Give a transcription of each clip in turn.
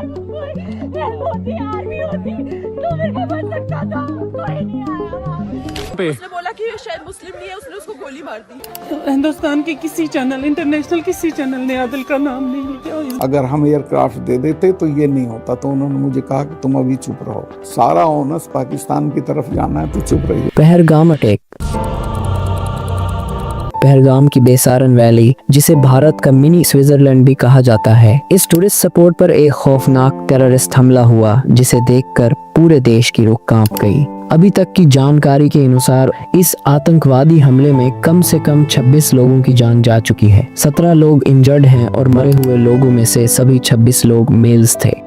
यार, होती आर्मी होती तो मेरे को बच सकता था, कोई नहीं आया वहाँ पे। उसने बोला कि शायद मुस्लिम नहीं है, उसने उसको गोली मार दी। हिंदुस्तान के किसी चैनल, इंटरनेशनल किसी चैनल ने आदिल का नाम नहीं लिया। अगर हम एयरक्राफ्ट दे देते तो ये नहीं होता। तो उन्होंने मुझे कहा कि तुम अभी चुप रहो, सारा ओनस पाकिस्तान की तरफ जाना है तो चुप रहिए। पहलगाम अटैक। पहलगाम की बेसारन वैली, जिसे भारत का मिनी स्विट्जरलैंड भी कहा जाता है, इस टूरिस्ट स्पॉट पर एक खौफनाक टेररिस्ट हमला हुआ जिसे देखकर पूरे देश की रुख कांप गई। अभी तक की जानकारी के अनुसार इस आतंकवादी हमले में कम से कम 26 लोगों की जान जा चुकी है। 17 लोग इंजर्ड हैं और मरे हुए लोगों में से सभी 26 लोग मेल्स थे।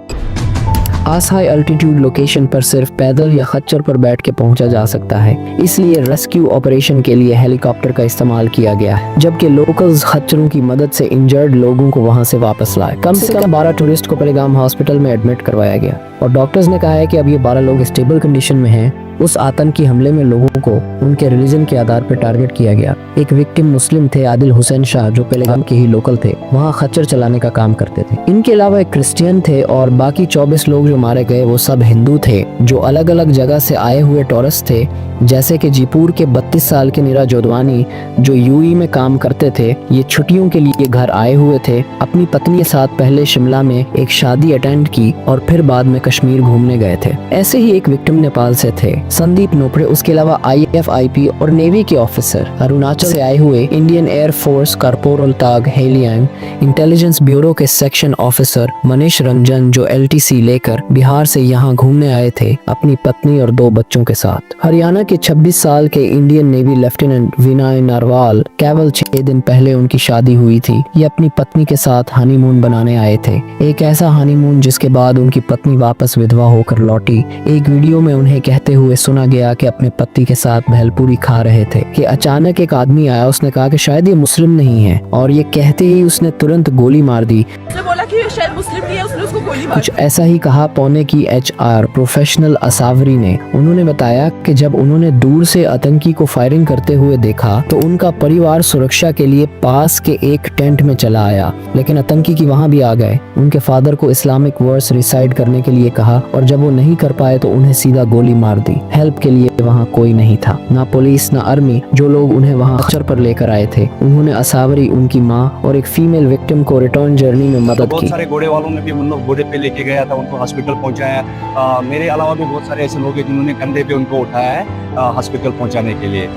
आस हाई अल्टीट्यूड लोकेशन पर सिर्फ पैदल या खच्चर पर बैठ के पहुंचा जा सकता है, इसलिए रेस्क्यू ऑपरेशन के लिए हेलीकॉप्टर का इस्तेमाल किया गया है, जबकि लोकल्स खच्चरों की मदद से इंजर्ड लोगों को वहां से वापस लाए। कम से कम 12 टूरिस्ट को पहलगाम हॉस्पिटल में एडमिट करवाया गया और डॉक्टर्स ने कहा है कि अब ये 12 लोग स्टेबल कंडीशन में हैं। उस आतंकी हमले में लोगों को उनके रिलीजन के आधार पर टारगेट किया गया। एक विक्टिम मुस्लिम थे, आदिल हुसैन शाह, जो पहलगाम के ही लोकल थे, वहाँ खच्चर चलाने का काम करते थे। इनके अलावा एक क्रिश्चियन थे और बाकी 24 लोग जो मारे गए वो सब हिंदू थे, जो अलग अलग जगह से आए हुए टूरिस्ट थे, जैसे कि जयपुर के 32 साल के नीरा जोधवानी जो यूएई में काम करते थे। ये छुट्टियों के लिए घर आए हुए थे, अपनी पत्नी के साथ पहले शिमला में एक शादी अटेंड की और फिर बाद में कश्मीर घूमने गए थे। ऐसे ही एक विक्टिम नेपाल से थे, संदीप नोपड़े। उसके अलावा IFIP और नेवी के ऑफिसर, अरुणाचल से आए हुए इंडियन एयर फोर्स कॉर्पोरल ताग हेलियांग, इंटेलिजेंस ब्यूरो के सेक्शन ऑफिसर मनीष रंजन जो LTC लेकर बिहार से यहाँ घूमने आए थे अपनी पत्नी और 2 बच्चों के साथ। हरियाणा के 26 साल के इंडियन नेवी लेफ्टिनेंट विनय नारवाल, केवल 6 दिन पहले उनकी शादी हुई थी। ये अपनी पत्नी के साथ हनीमून बनाने आए थे, एक ऐसा हनीमून जिसके बाद उनकी पत्नी वापस विधवा होकर लौटी। एक वीडियो में उन्हें कहते हुए सुना गया कि अपने पति के साथ भेलपूरी खा रहे थे कि अचानक एक आदमी आया, उसने कहा कि शायद ये मुस्लिम नहीं है और ये कहते ही उसने तुरंत गोली मार दी। उसने बोला कि शायद मुस्लिम नहीं है, उसने उसको गोली मार दी। कुछ ऐसा ही कहा पौने की HR प्रोफेशनल असावरी ने। उन्होंने बताया कि जब उन्होंने दूर से आतंकी को फायरिंग करते हुए देखा तो उनका परिवार सुरक्षा के लिए पास के एक टेंट में चला आया, लेकिन आतंकी की वहां भी आ गए। उनके फादर को इस्लामिक वर्स रिसाइड करने के लिए कहा और जब वो नहीं कर पाए तो उन्हें सीधा गोली मार दी। हेल्प के लिए वहाँ कोई नहीं था, ना पुलिस ना आर्मी, जो लोग उन्हें वहाँ खच्चर पर लेकर आए थे। उन्होंने असावरी, उनकी माँ और एक फीमेल विक्टिम को रिटर्न जर्नी में मदद की। बहुत सारे घोड़े वालों ने भी मतलब घोड़े पे लेके गया था, उनको हॉस्पिटल पहुंचाया। मेरे अलावा भी बहुत सारे ऐसे लोग हैं जिन्होंने कंधे पे उनको उठाया है हॉस्पिटल पहुंचाने के लिए।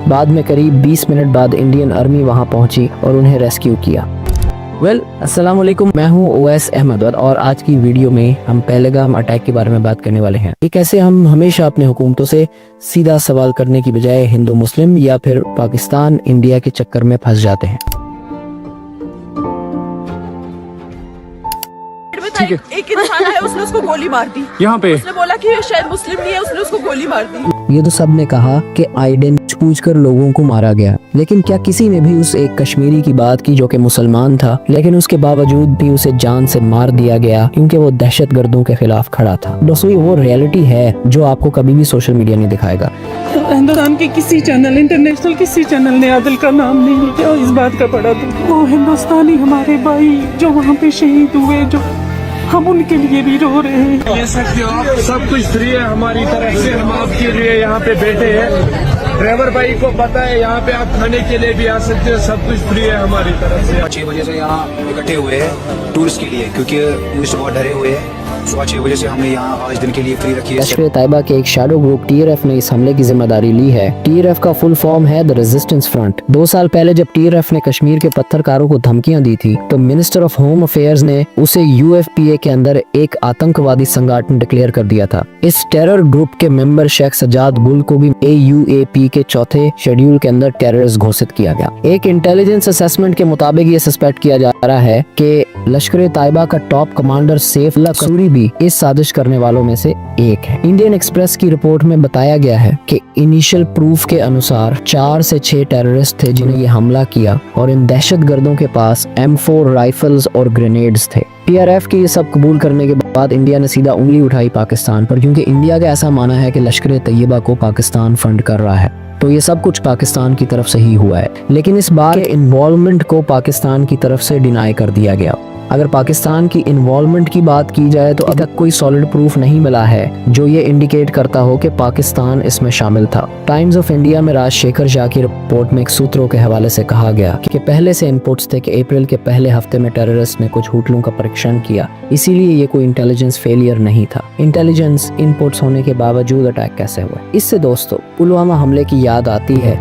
बाद में करीब 20 मिनट बाद इंडियन आर्मी वहाँ पहुंची और उन्हें रेस्क्यू किया। अस्सलाम वालेकुम, मैं हूँ OS अहमद और आज की वीडियो में हम पहलगाम अटैक के बारे में बात करने वाले हैं। एक ऐसे हम हमेशा अपने हुकूमतों से सीधा सवाल करने की बजाय हिंदू मुस्लिम या फिर पाकिस्तान इंडिया के चक्कर में फंस जाते हैं। एक इंसान है, उसने उसको गोली मार दी यहाँ पे। उसने बोला कि शायद मुस्लिम नहीं है, उसने उसको गोली मार दी। ये तो सबने कहा कि आइडेंटिटी पूछकर लोगों को मारा गया, लेकिन क्या किसी ने भी उस एक कश्मीरी की बात की जो कि मुसलमान था, लेकिन उसके बावजूद भी उसे जान से मार दिया गया क्योंकि वो दहशतगर्दों के खिलाफ खड़ा था। दोस्तों, वो रियलिटी है जो आपको कभी भी सोशल मीडिया नहीं दिखाएगा। हिंदुस्तान के किसी चैनल, इंटरनेशनल किसी चैनल ने आदिल का नाम नहीं लिया। इस बात का बड़ा दुख। वो हिंदुस्तानी हमारे भाई जो वहाँ पे शहीद हुए, जो हम उनके लिए भी रो रहे हैं। ले सकते हो आप, सब कुछ फ्री है हमारी तरफ से, हम आपके लिए यहाँ पे बैठे हैं। ड्राइवर भाई को पता है यहाँ पे आप खाने के लिए भी आ सकते हो, सब कुछ फ्री है हमारी तरफ से। 6 बजे से यहाँ इकट्ठे हुए हैं टूरिस्ट के लिए, क्योंकि टूरिस्ट बहुत डरे हुए हैं। सुबह 6 बजे से हमने यहाँ आज दिन के लिए फ्री रखी है। लश्कर तैयबा के एक शैडो ग्रुप TRF ने इस हमले की जिम्मेदारी ली है। TRF का फुल फॉर्म है द रेजिस्टेंस फ्रंट। 2 साल पहले जब TRF ने कश्मीर के पत्थरकारों को धमकियां दी थी तो मिनिस्टर ऑफ होम अफेयर्स ने उसे UFPA के अंदर एक आतंकवादी संगठन डिक्लेयर कर दिया था। इस टेरर ग्रुप के मेंबर शेख सजाद गुल को भी AUAP के 4थे शेड्यूल के अंदर टेररिस्ट घोषित किया गया। एक इंटेलिजेंस असेसमेंट के मुताबिक ये सस्पेक्ट किया जा रहा है कि लश्कर तैयबा का टॉप कमांडर सैफुल्लाह कसूरी भी इस साजिश करने वालों में से एक है। इंडियन एक्सप्रेस की रिपोर्ट में बताया गया है कि इनिशियल प्रूफ के अनुसार 4 से 6 टेररिस्ट थे जिन्हें ये हमला किया और इन दहशतगर्दों के पास M4 राइफल्स और ग्रेनेड्स थे। TRF के ये सब कबूल करने के बाद इंडिया ने सीधा उंगली उठाई पाकिस्तान पर, क्योंकि इंडिया का ऐसा मानना है कि लश्कर तैयबा को पाकिस्तान फंड कर रहा है। तो ये सब कुछ पाकिस्तान की तरफ से ही हुआ है, लेकिन इस बार इन्वॉल्वमेंट को पाकिस्तान की तरफ से डिनाई कर दिया गया। अगर पाकिस्तान की इन्वॉल्वमेंट की बात की जाए तो अभी तक कोई सॉलिड प्रूफ नहीं मिला है जो ये इंडिकेट करता हो कि पाकिस्तान इसमें शामिल था। टाइम्स ऑफ इंडिया में राजशेखर शाह की रिपोर्ट में एक सूत्रों के हवाले से कहा गया कि पहले से इनपुट्स थे कि अप्रैल के पहले हफ्ते में टेररिस्ट ने कुछ होटलों का परीक्षण किया, इसीलिए ये कोई इंटेलिजेंस फेलियर नहीं था। इंटेलिजेंस इनपुट्स होने के बावजूद अटैक कैसे हुआ? इससे दोस्तों पुलवामा हमले की याद आती है।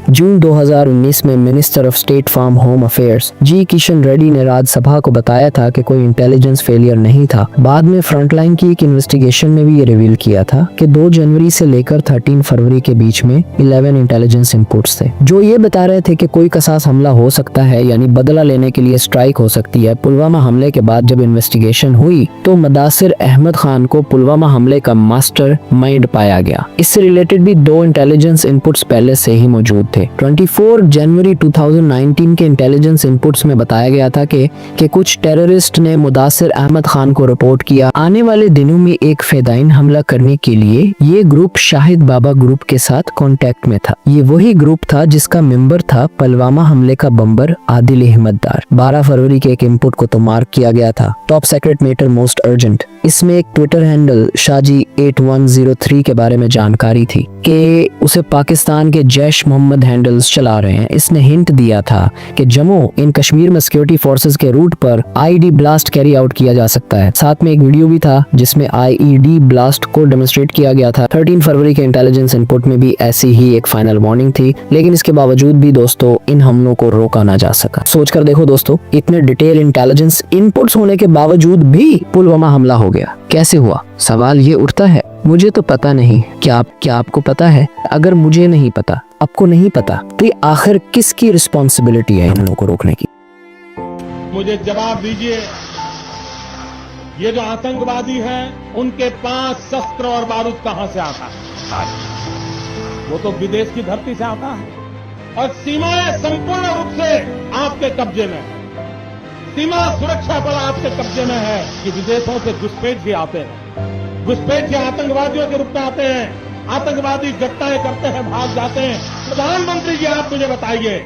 जून 2019 में minister of state from home affairs G Kishan Reddy ने राज्यसभा को बताया था कि कोई इंटेलिजेंस फेलियर नहीं था। बाद में फ्रंटलाइन की एक इन्वेस्टिगेशन ने भी ये रिवील किया था कि 2 जनवरी से लेकर 13 फरवरी के बीच में 11 इंटेलिजेंस इनपुट्स थे जो ये बता रहे थे कि कोई कसास हमला हो सकता है, यानी बदला लेने के लिए स्ट्राइक हो सकती है। पुलवामा हमले के बाद जब इन्वेस्टिगेशन हुई तो मुदासिर अहमद खान को पुलवामा हमले का मास्टर माइंड पाया गया। इससे रिलेटेड भी 2 इंटेलिजेंस इनपुट्स पहले से ही मौजूद थे। 24 जनवरी 2019 के इंटेलिजेंस इनपुट्स में बताया गया था कि कुछ टेररिस्ट ने मुदासिर अहमद खान को रिपोर्ट किया। आने वाले दिनों में एक फेदाइन हमला करने के लिए ये ग्रुप शाहिद बाबा ग्रुप के साथ कांटेक्ट में था। ये वही ग्रुप था जिसका मेंबर था पुलवामा हमले का बम्बर आदिल अहमद दार। 12 फरवरी के एक इनपुट को तो मार्क किया गया था, top secret matter most urgent. इसमें एक ट्विटर हैंडल शाजी 8103 के बारे में जानकारी थी कि उसे पाकिस्तान के जैश मोहम्मद हैंडल्स चला रहे हैं। इसने हिंट दिया था कि जम्मू इन कश्मीर में सिक्योरिटी फोर्सेस के रूट पर आईडी ब्लास्ट कैरी आउट किया जा सकता है। साथ में एक वीडियो भी था जिसमें आईईडी ब्लास्ट को डेमोन्स्ट्रेट किया गया था। 13 फरवरी के इंटेलिजेंस इनपुट में भी ऐसी ही एक फाइनल वार्निंग थी, लेकिन इसके बावजूद भी दोस्तों इन हमलों को रोका ना जा सका। सोचकर देखो दोस्तों, इतने डिटेल इंटेलिजेंस इनपुट्स होने के बावजूद भी पुलवामा हमला हो गया। कैसे हुआ? सवाल ये उठता है। मुझे तो पता नहीं, क्या आपको पता है? अगर मुझे नहीं पता, आपको नहीं पता, तो ये आखिर किसकी रिस्पॉन्सिबिलिटी है इन लोगों को रोकने की? मुझे जवाब दीजिए, ये जो आतंकवादी हैं उनके पास शस्त्र और बारूद कहां से आता है? वो तो विदेश की धरती से आता है और सीमाएं संपूर्ण रूप से आपके कब्जे में है। सीमा सुरक्षा बल आपके कब्जे में है कि विदेशों से घुसपैठ भी आते हैं, घुसपैठ के आतंकवादियों के रूप में आते हैं, आतंकवादी घटनाएं करते हैं, भाग जाते हैं। प्रधानमंत्री जी आप मुझे बताइए,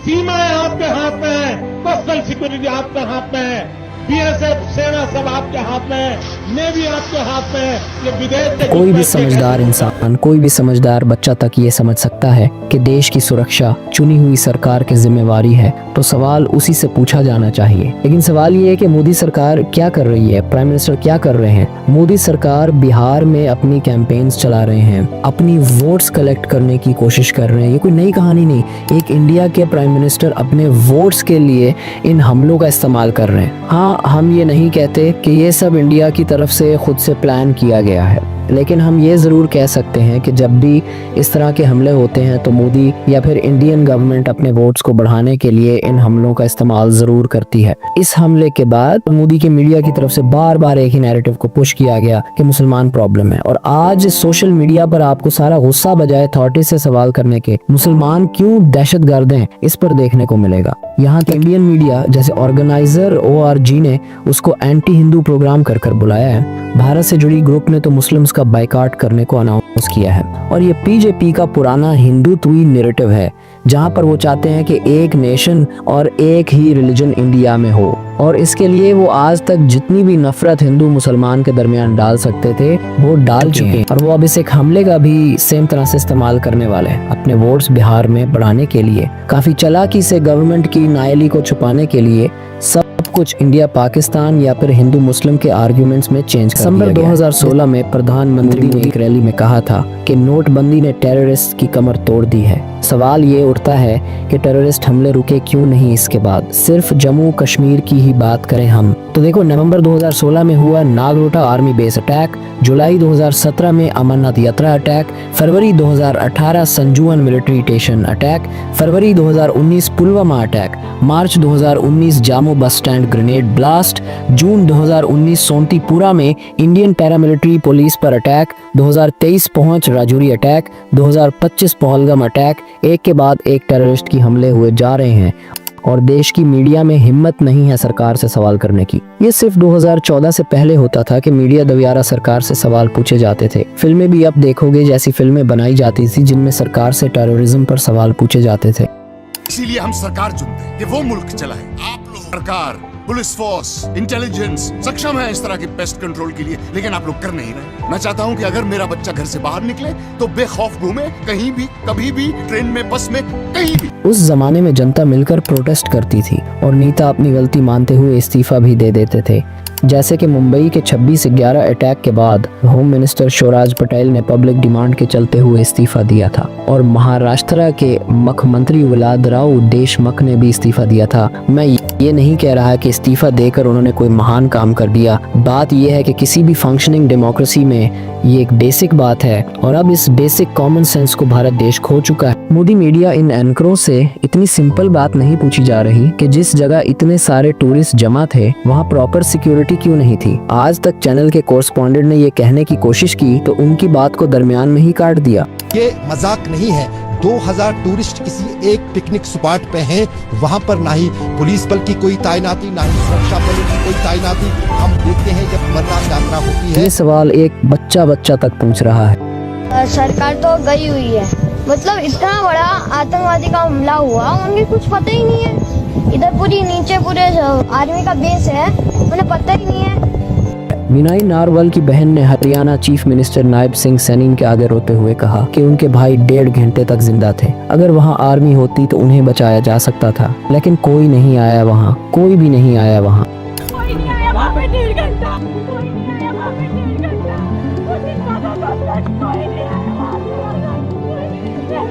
सीमाएं आपके हाथ में है, कोस्टल सिक्योरिटी आपके हाथ में है, बीएसएफ सेना सब आपके हाथ में है, नेवी आपके हाथ में है। ये विदेश से कोई भी समझदार इंसान, कोई भी समझदार बच्चा तक ये समझ सकता है कि देश की सुरक्षा चुनी हुई सरकार की जिम्मेवारी है, तो सवाल उसी से पूछा जाना चाहिए। लेकिन सवाल ये है कि मोदी सरकार क्या कर रही है, प्राइम मिनिस्टर क्या कर रहे हैं? मोदी सरकार बिहार में अपनी कैंपेन्स चला रहे हैं, अपनी वोट्स कलेक्ट करने की कोशिश कर रहे हैं। ये कोई नई कहानी नहीं, एक इंडिया के प्राइम मिनिस्टर अपने वोट्स के लिए इन हमलों का इस्तेमाल कर रहे हैं। हाँ, हम ये नहीं कहते कि ये सब इंडिया की तरफ से खुद से प्लान किया गया है, लेकिन हम ये ज़रूर कह सकते हैं कि जब भी इस तरह के हमले होते हैं तो मोदी या फिर इंडियन गवर्नमेंट अपने वोट्स को बढ़ाने के लिए इन हमलों का इस्तेमाल ज़रूर करती है। इस हमले के बाद मोदी की मीडिया की तरफ से बार बार एक ही नैरेटिव को पुश किया गया कि मुसलमान प्रॉब्लम है, और आज सोशल मीडिया पर आपको सारा गुस्सा बजाय अथॉरिटी से सवाल करने के मुसलमान क्यों दहशतगर्द हैं इस पर देखने को मिलेगा। यहाँ के इंडियन मीडिया जैसे ऑर्गेनाइजर ORG ने उसको एंटी हिंदू प्रोग्राम कर बुलाया है। भारत से जुड़ी ग्रुप ने तो मुस्लिम्स का बाइकाट करने को अनाउंस किया है, और ये बीजेपी का पुराना हिंदुत्वी नैरेटिव है जहां पर वो चाहते हैं कि एक नेशन और एक ही रिलीजन इंडिया में हो, और इसके लिए वो आज तक जितनी भी नफरत हिंदू मुसलमान के दरमियान डाल सकते थे वो डाल चुके हैं, और वो अब इस एक हमले का भी सेम तरह से इस्तेमाल करने वाले हैं अपने वोट्स बिहार में बढ़ाने के लिए। काफी चालाकी से गवर्नमेंट की नाअहली को छुपाने के लिए सब कुछ इंडिया पाकिस्तान या फिर हिंदू मुस्लिम के आर्ग्यूमेंट्स में चेंज कर दिया गया। 2016 में प्रधानमंत्री ने एक रैली में कहा था कि नोटबंदी ने टेररिस्ट की कमर तोड़ दी है। सवाल ये उठता है कि टेररिस्ट हमले रुके क्यों नहीं इसके बाद? सिर्फ जम्मू कश्मीर की ही बात करें हम तो देखो, नवंबर 2016 में हुआ नागरोटा आर्मी बेस अटैक, जुलाई 2017 में अमरनाथ यात्रा अटैक, फरवरी 2018 संजुअन मिलिट्री स्टेशन अटैक, फरवरी 2019 पुलवामा अटैक, मार्च 2019 जामो बस स्टैंड ग्रेनेड ब्लास्ट, जून 2019 सोनतीपुरा में इंडियन पैरामिलिट्री पुलिस पर अटैक, 2023 पहुंच राजौरी अटैक, 2025 पहलगाम अटैक। एक के बाद एक टेररिस्ट की हमले हुए जा रहे हैं, और देश की मीडिया में हिम्मत नहीं है सरकार से सवाल करने की। ये सिर्फ 2014 से पहले होता था कि मीडिया द्वारा सरकार से सवाल पूछे जाते थे। फिल्में भी आप देखोगे जैसी फिल्में बनाई जाती थी जिनमें सरकार से टेररिज्म पर सवाल पूछे जाते थे। इसीलिए हम सरकार चुनते हैं कि वो मुल्क चलाए। आप लोग सरकार, पुलिस फोर्स, इंटेलिजेंस सक्षम है इस तरह की पेस्ट कंट्रोल के लिए, लेकिन आप लोग कर नहीं रहे। मैं चाहता हूं कि अगर मेरा बच्चा घर से बाहर निकले तो बेखौफ घूमे, कहीं भी, कभी भी, ट्रेन में, बस में, कहीं भी। उस जमाने में जनता मिलकर प्रोटेस्ट करती थी और नेता अपनी गलती मानते हुए इस्तीफा भी दे देते थे। जैसे कि मुंबई के 26/11 अटैक के बाद होम मिनिस्टर शिवराज पटेल ने पब्लिक डिमांड के चलते हुए इस्तीफा दिया था, और महाराष्ट्र के मुख्यमंत्री वलादराव देशमुख ने भी इस्तीफा दिया था। मैं ये नहीं कह रहा कि इस्तीफा देकर उन्होंने कोई महान काम कर दिया। बात यह है कि किसी भी फंक्शनिंग डेमोक्रेसी में ये एक बेसिक बात है, और अब इस बेसिक कॉमन सेंस को भारत देश खो चुका है। मोदी मीडिया इन एंकरों से इतनी सिंपल बात नहीं पूछी जा रही कि जिस जगह इतने सारे टूरिस्ट जमा थे वहाँ प्रॉपर सिक्योरिटी क्यों नहीं थी। आज तक चैनल के कोरेस्पोंडेंट ने ये कहने की कोशिश की तो उनकी बात को दरमियान में ही काट दिया। ये मजाक नहीं है। 2000 टूरिस्ट किसी एक पिकनिक स्पॉट पे हैं, वहाँ पर ना ही पुलिस बल की कोई तैनाती, ना ही सुरक्षा बलों की कोई तैनाती। हम देखते हैं जब अमरनाथ यात्रा होती है। ये सवाल एक बच्चा तक पूछ रहा है। सरकार तो गई हुई है, मतलब इतना बड़ा आतंकवादी का हमला हुआ, उन्हें कुछ पता ही नहीं है। इधर पूरी नीचे पूरे आर्मी का बेस है, उन्हें पता ही नहीं है। विनय नारवल की बहन ने हरियाणा चीफ मिनिस्टर नायब सिंह सैनी के आगे रोते हुए कहा कि उनके भाई 1.5 घंटे तक जिंदा थे। अगर वहां आर्मी होती तो उन्हें बचाया जा सकता था, लेकिन कोई नहीं आया वहां, कोई भी नहीं आया वहां। कोई नहीं आया वहाँ पे 1.5 घंटा, कोई नहीं आया वहाँ पे 1.5 घंटा, उस दिन बाबा कोई नहीं आया वहाँ पे।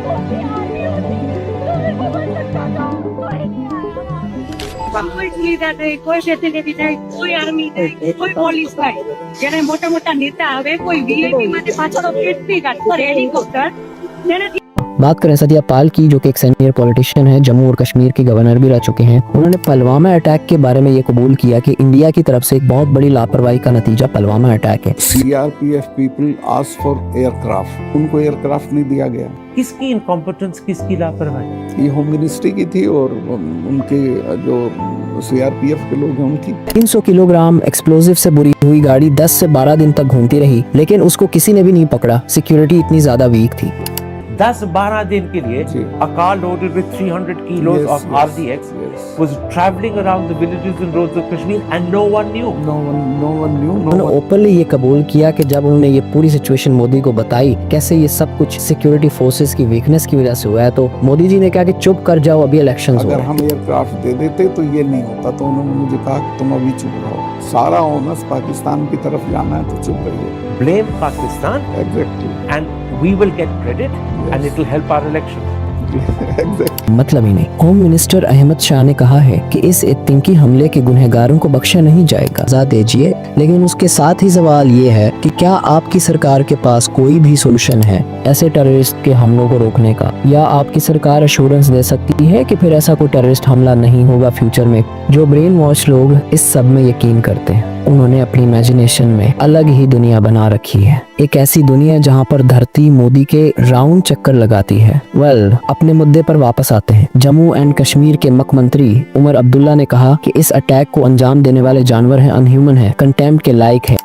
कोई आर्मी होती तो मेरे को बच सकता था, कोई नहीं आया वहाँ पे। कोई सुविधा नहीं, कोई फैसिलिटी नहीं, कोई आर्मी नहीं, कोई પોલીસ નહીં. જેને મોટા મોટા नेता આવે કોઈ વીઆઈપી માટે પાછળ કેટલી ગાડી હેલિકોપ્ટર જેને बात करें सत्यापाल की, जो कि एक सीनियर पॉलिटिशियन है, जम्मू और कश्मीर के गवर्नर भी रह चुके हैं। उन्होंने पुलवामा अटैक के बारे में ये कबूल किया कि इंडिया की तरफ से एक बहुत बड़ी लापरवाही का नतीजा पुलवामा अटैक है। CRPF people asked for aircraft, उनको एयरक्राफ्ट नहीं दिया गया। किसकी इनकॉम्पिटेंस, किसकी लापरवाही? ये होम मिनिस्ट्री की थी और उनके जो सीआरपीएफ के लोग हैं उनकी। 300 किलोग्राम एक्सप्लोजिव से बुरी हुई गाड़ी 10 से 12 दिन तक घूमती रही, लेकिन उसको किसी ने भी नहीं पकड़ा। सिक्योरिटी इतनी ज्यादा वीक थी। 10-12 दिन के लिए a car loaded with 300 kilos of RDX was traveling around the villages and roads of Kashmir and no one knew. उन्होंने ओपनली ये कबूल किया कि जब उन्होंने ये पूरी सिचुएशन मोदी को बताई कैसे ये सब कुछ सिक्योरिटी फोर्सेस की वीकनेस की वजह से हुआ है, तो मोदी जी ने कहा कि चुप कर जाओ, अभी इलेक्शंस हो रहे हैं। अगर हम एयरक्राफ्ट दे देते तो ये नहीं होता। तो उन्होंने मुझे कहा कि तुम अभी चुप रहो, सारा ओनस पाकिस्तान की तरफ जाना है तो चुप रहिए। Blame Pakistan. Exactly. And we will get credit and it will help our election. मतलब ही नहीं। होम मिनिस्टर अहमद शाह ने कहा है कि इस आतंकी हमले के गुनहगारों को बख्शा नहीं जाएगा, सजा दीजिए। लेकिन उसके साथ ही सवाल ये है कि क्या आपकी सरकार के पास कोई भी सोल्यूशन है ऐसे टेररिस्ट के हमलों को रोकने का, या आपकी सरकार अश्योरेंस दे सकती है कि फिर ऐसा कोई टेररिस्ट हमला नहीं होगा फ्यूचर में? जो ब्रेन वॉश लोग इस सब में यकीन करते हैं, उन्होंने अपनी इमेजिनेशन में अलग ही दुनिया बना रखी है, एक ऐसी दुनिया जहां पर धरती मोदी के राउंड चक्कर लगाती है। अपने मुद्दे पर वापस आते हैं। जम्मू एंड कश्मीर के मुख्यमंत्री उमर अब्दुल्ला ने कहा कि इस अटैक को अंजाम देने वाले जानवर हैं, अनह्यूमन है, कंटेम्प्ट के लायक है।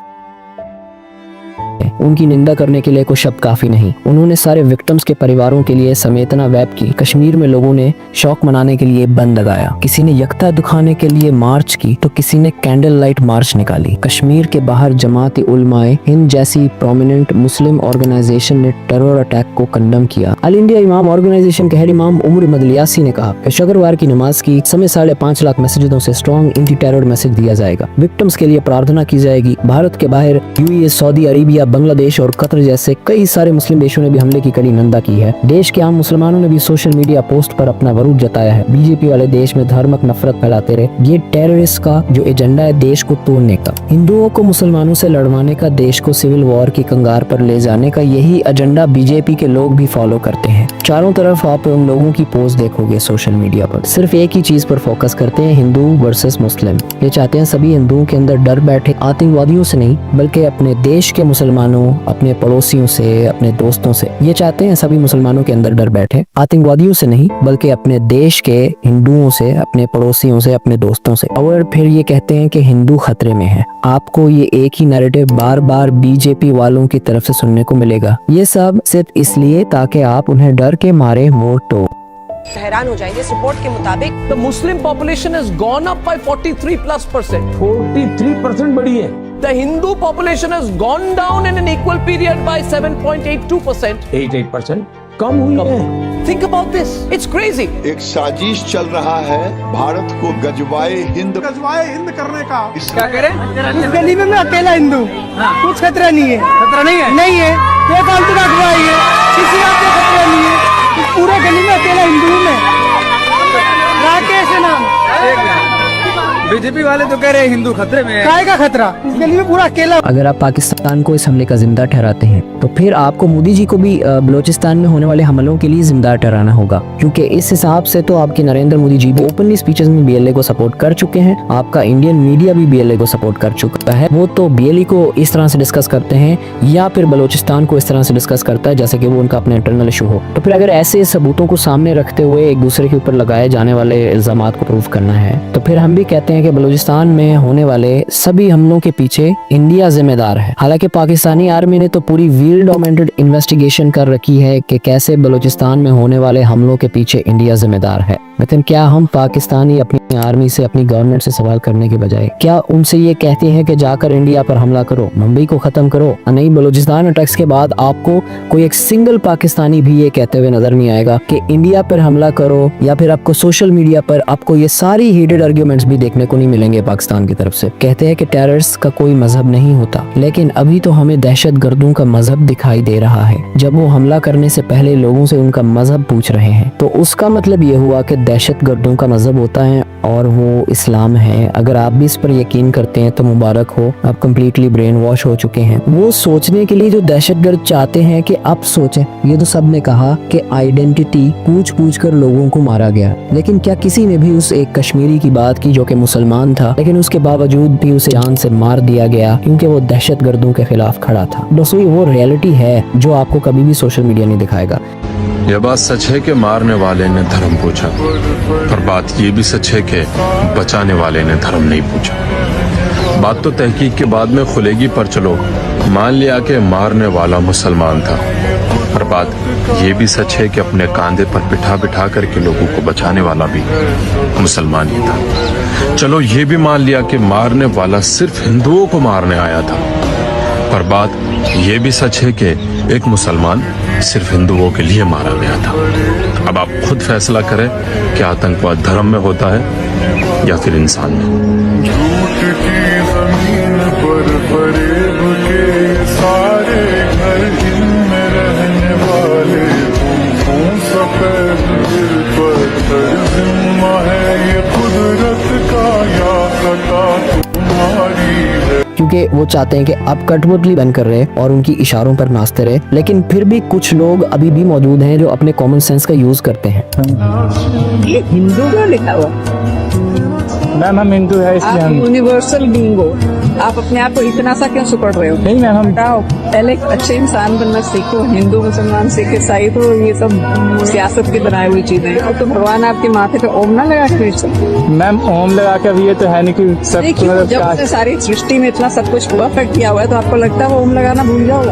उनकी निंदा करने के लिए कोई शब्द काफी नहीं। उन्होंने सारे विक्टिम्स के परिवारों के लिए समेतना वेब की। कश्मीर में लोगों ने शौक मनाने के लिए बंद लगाया, किसी ने यकता दिखाने के लिए मार्च की तो किसी ने कैंडल लाइट मार्च निकाली। कश्मीर के बाहर जमात उलमाए हिंद जैसी प्रोमिनेंट मुस्लिम ऑर्गेनाइजेशन ने टेरर अटैक को कंडम किया। ऑल इंडिया इमाम ऑर्गेनाइजेशन के हेड इमाम उमर मदलियासी ने कहा कि शुक्रवार की नमाज की समय 5.5 लाख मैसेजों से स्ट्रॉन्ग एंटी टेरर मैसेज दिया जाएगा। विक्टिम्स के लिए प्रार्थना की जाएगी। भारत के बाहर यूएई, सऊदी अरेबिया, बांग्लादेश और कतर जैसे कई सारे मुस्लिम देशों ने भी हमले की कड़ी निंदा की है। देश के आम मुसलमानों ने भी सोशल मीडिया पोस्ट पर अपना विरोध जताया है। बीजेपी वाले देश में धार्मिक नफरत फैलाते रहे। ये टेररिस्ट का जो एजेंडा है देश को तोड़ने का, हिंदुओं को मुसलमानों से लड़वाने का, देश को सिविल वॉर की कंगार पर ले जाने का, यही एजेंडा बीजेपी के लोग भी फॉलो करते हैं। चारों तरफ आप उन लोगों की पोस्ट देखोगे सोशल मीडिया पर, सिर्फ एक ही चीज पर फोकस करते हैं, हिंदू वर्सेस मुस्लिम। ये चाहते हैं सभी हिंदुओं के अंदर डर बैठे, आतंकवादियों से नहीं बल्कि अपने देश के मुसलमानों, अपने पड़ोसियों से, अपने दोस्तों से। ये चाहते हैं सभी मुसलमानों के अंदर डर बैठे, आतंकवादियों से नहीं बल्कि अपने देश के हिंदुओं से, अपने पड़ोसियों से, अपने दोस्तों से। और फिर ये कहते हैं कि हिंदू खतरे में है। आपको ये एक ही नैरेटिव बार बार बीजेपी वालों की तरफ से सुनने को मिलेगा। ये सब सिर्फ इसलिए ताकि आप उन्हें डर के मारे वोट दो। हैरान हो जाएंगे। इस रिपोर्ट के मुताबिक The Muslim population has gone up by 43+%. 43% बढ़ी है. The Hindu population has gone down in an equal period by 7.82%. 8% कम हुई है. Think about this. It's crazy. एक साजिश चल रहा है भारत को गजवाए हिंद करने का। क्या करें? इस गली में मैं अकेला हिंदू, कुछ खतरा नहीं है। खतरा नहीं है? नहीं है। ये फालतू का अगुवाई है, किसी का कोई खतरा नहीं है। पूरे गली में अकेला हिंदू हूँ मैं। राकेश है नाम। बीजेपी वाले तो कह रहे हैं हिंदू खतरे में है। काय का खतरा? इस गली में पूरा अकेला। अगर आप पाकिस्तान को इस हमले का जिम्मेदार ठहराते हैं तो फिर आपको मोदी जी को भी बलूचिस्तान में होने वाले हमलों के लिए जिम्मेदार ठहराना होगा, क्योंकि इस हिसाब से तो आपके नरेंद्र मोदी जी भी ओपनली स्पीचेस में बीएलए को सपोर्ट कर चुके हैं। आपका इंडियन मीडिया भी बीएलए को सपोर्ट कर चुका है। वो तो बीएलए को इस तरह से डिस्कस करते हैं या फिर बलूचिस्तान को इस तरह से डिस्कस करता है जैसे कि वो उनका अपना इंटरनल इशू हो। तो फिर अगर ऐसे सबूतों को सामने रखते हुए एक दूसरे के ऊपर लगाए जाने वाले इल्जामात को प्रूव करना है तो फिर हम भी कहते हैं कि बलूचिस्तान में होने वाले सभी हमलों के पीछे इंडिया जिम्मेदार है। हालांकि पाकिस्तानी आर्मी ने तो पूरी व्हील डॉक्यूमेंटेड इन्वेस्टिगेशन कर रखी है कि कैसे बलूचिस्तान में होने वाले हमलों के पीछे इंडिया जिम्मेदार है। लेकिन क्या हम पाकिस्तानी अपनी आर्मी से, अपनी गवर्नमेंट से सवाल करने के बजाय क्या उनसे ये कहते हैं कि जाकर इंडिया पर हमला करो, मुंबई को खत्म करो? नहीं, बलूचिस्तान अटैक्स के बाद आपको कोई एक सिंगल पाकिस्तानी भी ये कहते हुए नजर नहीं आएगा कि इंडिया पर हमला करो, या फिर आपको सोशल मीडिया पर आपको ये सारी हीटेड आर्ग्यूमेंट्स भी देखने को नहीं मिलेंगे पाकिस्तान की तरफ से। कहते हैं कि टेररिस्ट का कोई मजहब नहीं होता, लेकिन अभी तो हमें दहशतगर्दों का मजहब दिखाई दे रहा है। जब वो हमला करने से पहले लोगों से उनका मजहब पूछ रहे हैं तो उसका मतलब ये हुआ कि दहशतगर्दों का मजहब होता है और वो इस्लाम है। अगर आप भी इस पर यकीन करते हैं तो मुबारक हो, आप कम्प्लीटली ब्रेन वॉश हो चुके हैं। वो सोचने के लिए जो दहशतगर्द चाहते हैं कि आप सोचें, ये तो सब ने कहा कि आइडेंटिटी पूछ कर लोगों को मारा गया, लेकिन क्या किसी ने भी उस एक कश्मीरी की बात की जो कि मुसलमान था, लेकिन उसके बावजूद भी उसे जान से मार दिया गया क्योंकि वो दहशतगर्दों के खिलाफ खड़ा था। दोस्तों, वो रियलिटी है जो आपको कभी भी सोशल मीडिया नहीं दिखाएगा। यह बात सच है कि मारने वाले ने धर्म पूछा, पर बात ये भी सच है कि बचाने वाले ने धर्म नहीं पूछा। बात तो तहकीक के बाद में खुलेगी, पर चलो मान लिया कि मारने वाला मुसलमान था, पर बात ये भी सच है कि अपने कांधे पर बिठा करके लोगों को बचाने वाला भी मुसलमान ही था। चलो ये भी मान लिया कि मारने वाला सिर्फ हिंदुओं को मारने आया था, पर बात ये भी सच है कि एक मुसलमान सिर्फ हिंदुओं के लिए मारा गया था। अब आप खुद फैसला करें कि आतंकवाद धर्म में होता है या फिर इंसान में। झूठ की जमीन पर फरेब के सारे घर इनमें रहने वाले तुम सफेद दिल पर जिम्मा है ये कुदरत का या खता तुम्हारी है। क्योंकि वो चाहते हैं कि आप कठपुतली बनकर रहे और उनकी इशारों पर नाचते रहे, लेकिन फिर भी कुछ लोग अभी भी मौजूद हैं जो अपने कॉमन सेंस का यूज करते हैं। ये हिंदू क्यों लिखा हुआ? मैम हम हिंदू है इसलिए हम यूनिवर्सल बीइंग हो। आप अपने आप को इतना सा क्यों सुपड़ रहे हो? नहीं मैम, हम हटाओ, पहले एक अच्छे इंसान बनना सीखो। हिंदू मुसलमान सिख ईसाई तो ये सब सियासत की बनाई हुई चीजें। तो भगवान आपके माथे पे ओम ना लगा के मैम ओम लगा के अभी ये तो है नहीं कि सब मतलब जब से सारी सृष्टि में इतना सब कुछ परफेक्ट किया हुआ है तो आपको लगता है वो ओम लगाना भूल जाओ?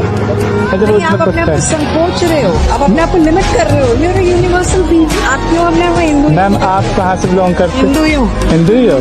आप अपने आप को संकोच रहे हो, आप अपने आप को लिमिट कर रहे हो। Your universal being. आप क्यों अपने आप को हिंदू? मैम आप कहाँ से बिलोंग करते? हिंदू ही हूँ। हिंदू ही हो?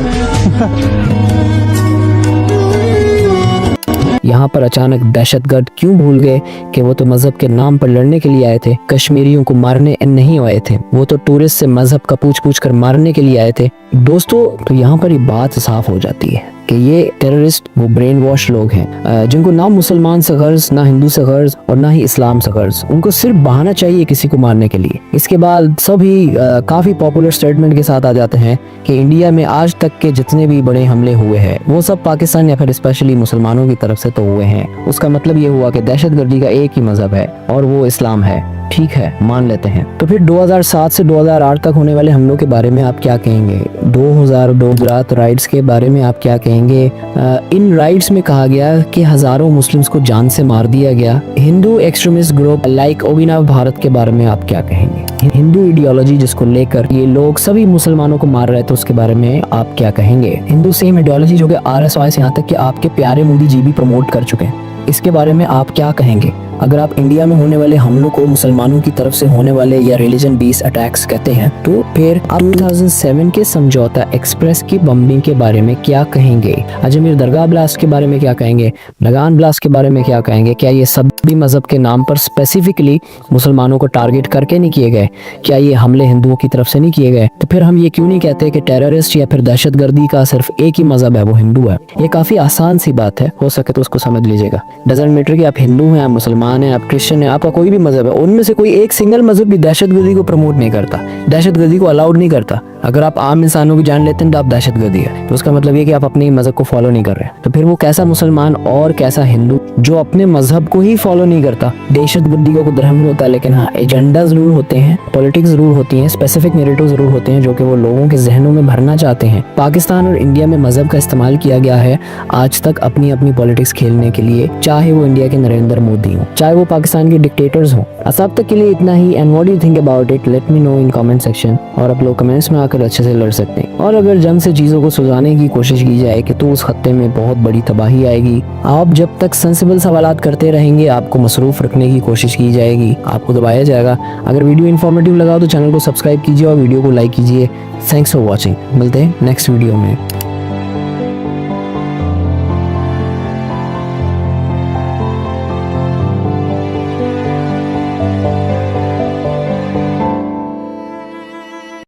यहाँ पर अचानक दहशतगर्द क्यों भूल गए कि वो तो मजहब के नाम पर लड़ने के लिए आए थे, कश्मीरियों को मारने नहीं आए थे। वो तो टूरिस्ट से मजहब का पूछ कर मारने के लिए आए थे। दोस्तों, तो यहाँ पर ये बात साफ हो जाती है कि ये टेररिस्ट वो ब्रेन वॉश लोग हैं जिनको ना मुसलमान से गर्ज, ना हिंदू से गर्ज और ना ही इस्लाम से गर्ज। उनको सिर्फ बहाना चाहिए किसी को मारने के लिए। इसके बाद सभी काफी पॉपुलर स्टेटमेंट के साथ आ जाते हैं कि इंडिया में आज तक के जितने भी बड़े हमले हुए हैं वो सब पाकिस्तान या फिर स्पेशली मुसलमानों की तरफ से तो हुए हैं। उसका मतलब ये हुआ कि दहशतगर्दी का एक ही मजहब है और वो इस्लाम है। ठीक है, मान लेते हैं। तो फिर 2007 से 2008 तक होने वाले हमलों के बारे में आप क्या कहेंगे? 2002 गुजरात राइट्स के बारे में आप क्या कहेंगे? इन राइट्स में कहा गया कि हजारों मुस्लिम्स को जान से मार दिया गया। हिंदू एक्सट्रीमिस्ट ग्रुप लाइक अभिनव भारत के बारे में आप क्या कहेंगे? हिंदू आइडियोलॉजी जिसको लेकर ये लोग सभी मुसलमानों को मार रहे थे उसके बारे में आप क्या कहेंगे? हिंदू सेम आइडियोलॉजी जो कि RSY से यहाँ तक कि आपके प्यारे मोदी जी भी प्रमोट कर चुके हैं, इसके बारे में आप क्या कहेंगे? अगर आप इंडिया में होने वाले हमलों को मुसलमानों की तरफ से होने वाले या रिलीजन बेस्ड अटैक्स कहते हैं, तो फिर आप 2007 के समझौता एक्सप्रेस की बम्बिंग के बारे में क्या कहेंगे? अजमेर दरगाह ब्लास्ट के बारे में क्या कहेंगे? लगान ब्लास्ट के बारे में क्या कहेंगे? क्या ये सभी मजहब के नाम पर स्पेसिफिकली मुसलमानों को टारगेट करके नहीं किए गए? क्या ये हमले हिंदुओं की तरफ से नहीं किए गए? तो फिर हम ये क्यों नहीं कहते कि टेररिस्ट या फिर दहशतगर्दी का सिर्फ एक ही मजहब है, वो हिंदू है? ये काफी आसान सी बात है, हो सके तो उसको समझ लीजिएगा। डजंट मैटर कि आप हिंदू हैं, आप मुसलमान हैं, आप क्रिश्चियन हैं, आपका कोई भी मजहब है, उनमें से कोई एक सिंगल मजहब भी दहशतगर्दी को प्रमोट नहीं करता, दहशतगर्दी को अलाउड नहीं करता। अगर आप आम इंसानों की जान लेते हैं तो आप दहशतगर्दी है, तो उसका मतलब ये कि आप अपने मजहब को फॉलो नहीं कर रहे। तो फिर वो कैसा मुसलमान और कैसा हिंदू जो अपने मजहब को ही फॉलो नहीं करता? दहशतगर्दी का कोई धर्म नहीं होता, लेकिन हाँ एजेंडा जरूर होते हैं, पॉलिटिक्स जरूर होती है, स्पेसिफिक नैरेटिव जरूर होते हैं जो कि वो लोगों के जहनों में भरना चाहते हैं। पाकिस्तान और इंडिया में मजहब का इस्तेमाल किया गया है आज तक अपनी अपनी पॉलिटिक्स खेलने के लिए, चाहे वो इंडिया के नरेंद्र मोदी हो, चाहे वो पाकिस्तान के डिक्टेटर्स हो। अब तक के लिए इतना ही। And what do you think about it? Let me know in comment section. और आप लोग कमेंट्स में आकर अच्छे से लड़ सकते हैं। और अगर जंग से चीज़ों को सुलझाने की कोशिश की जाए कि तो उस खत्ते में बहुत बड़ी तबाही आएगी। आप जब तक सेंसिबल सवालात करते रहेंगे, आपको मसरूफ रखने की कोशिश की जाएगी, आपको दबाया जाएगा। अगर वीडियो इन्फॉर्मेटिव लगा तो चैनल को सब्सक्राइब कीजिए और वीडियो को लाइक कीजिए। Thanks for watching. मिलते हैं नेक्स्ट वीडियो में।